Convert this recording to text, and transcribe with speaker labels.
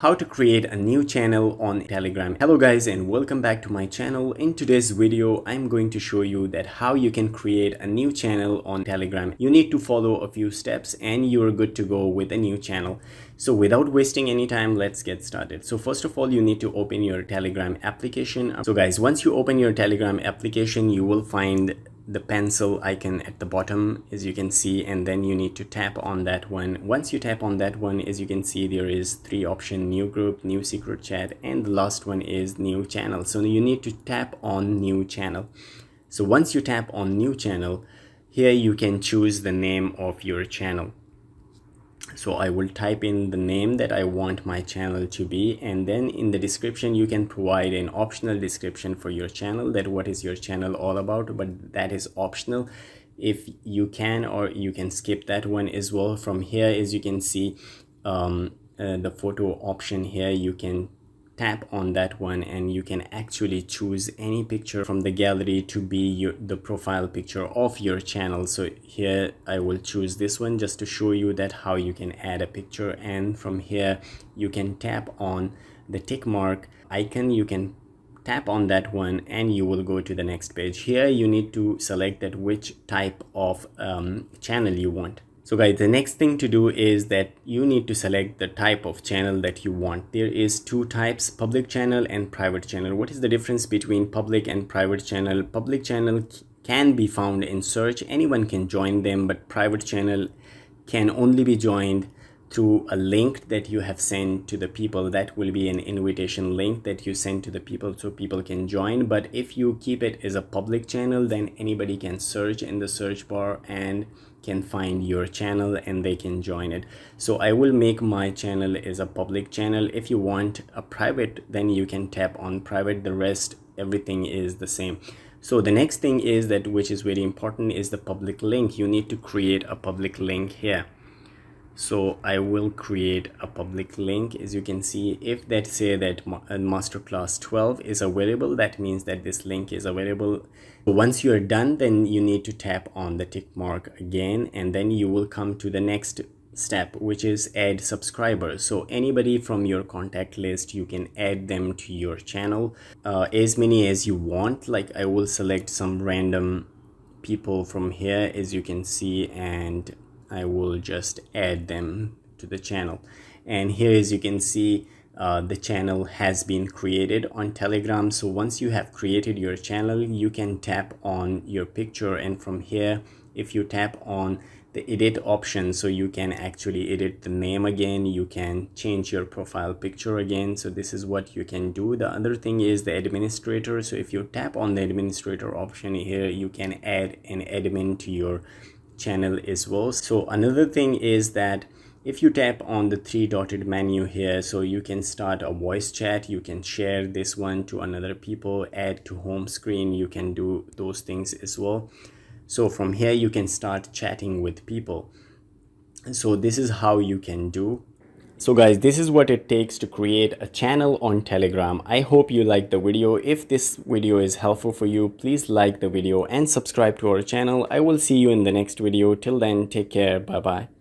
Speaker 1: How to create a new channel on Telegram. Hello guys, and welcome back to my channel. In today's video I'm going to show you that how you can create a new channel on Telegram. You need to follow a few steps and you're good to go with a new channel. So without wasting any time, let's get started. So first of all, you need to open your Telegram application. So guys, once you open your Telegram application, you will find the pencil icon at the bottom, as you can see, and then you need to tap on that one. Once you tap on that one, as you can see, there is three options: new group, new secret chat, and the last one is new channel. So you need to tap on new channel. So once you tap on new channel, here you can choose the name of your channel. So I will type in the name that I want my channel to be, and then in the description you can provide an optional description for your channel, that what is your channel all about, but that is optional. If you can, or you can skip that one as well. From here, as you can see, the photo option here, you can tap on that one and you can actually choose any picture from the gallery to be the profile picture of your channel. So here I will choose this one just to show you that how you can add a picture, and from here you can tap on the tick mark icon. You can tap on that one and you will go to the next page. Here you need to select that which type of channel you want. So guys, the next thing to do is that you need to select the type of channel that you want. There is two types: public channel and private channel. What is the difference between public and private channel? Public channel can be found in search, anyone can join them, but private channel can only be joined through a link that you have sent to the people. That will be an invitation link that you send to the people so people can join. But if you keep it as a public channel, then anybody can search in the search bar and can find your channel and they can join it. So I will make my channel as a public channel. If you want a private, then you can tap on private. The rest, everything is the same. So the next thing is that, which is very important, is the public link. You need to create a public link here. So I will create a public link. As you can see, if that say that masterclass 12 is available, that means that this link is available. Once you are done, then you need to tap on the tick mark again, and then you will come to the next step, which is add subscribers. So anybody from your contact list, you can add them to your channel, as many as you want. Like I will select some random people from here, as you can see, and I will just add them to the channel. And here, as you can see, the channel has been created on Telegram. So once you have created your channel, you can tap on your picture, and from here, if you tap on the edit option, so you can actually edit the name again, you can change your profile picture again. So this is what you can do. The other thing is the administrator. So if you tap on the administrator option here, you can add an admin to your channel as well. So another thing is that if you tap on the three dotted menu here, so you can start a voice chat, you can share this one to another people, add to home screen, you can do those things as well. So from here you can start chatting with people. So this is how you can do. So guys, this is what it takes to create a channel on Telegram. I hope you liked the video. If this video is helpful for you, please like the video and subscribe to our channel. I will see you in the next video. Till then, take care. Bye bye.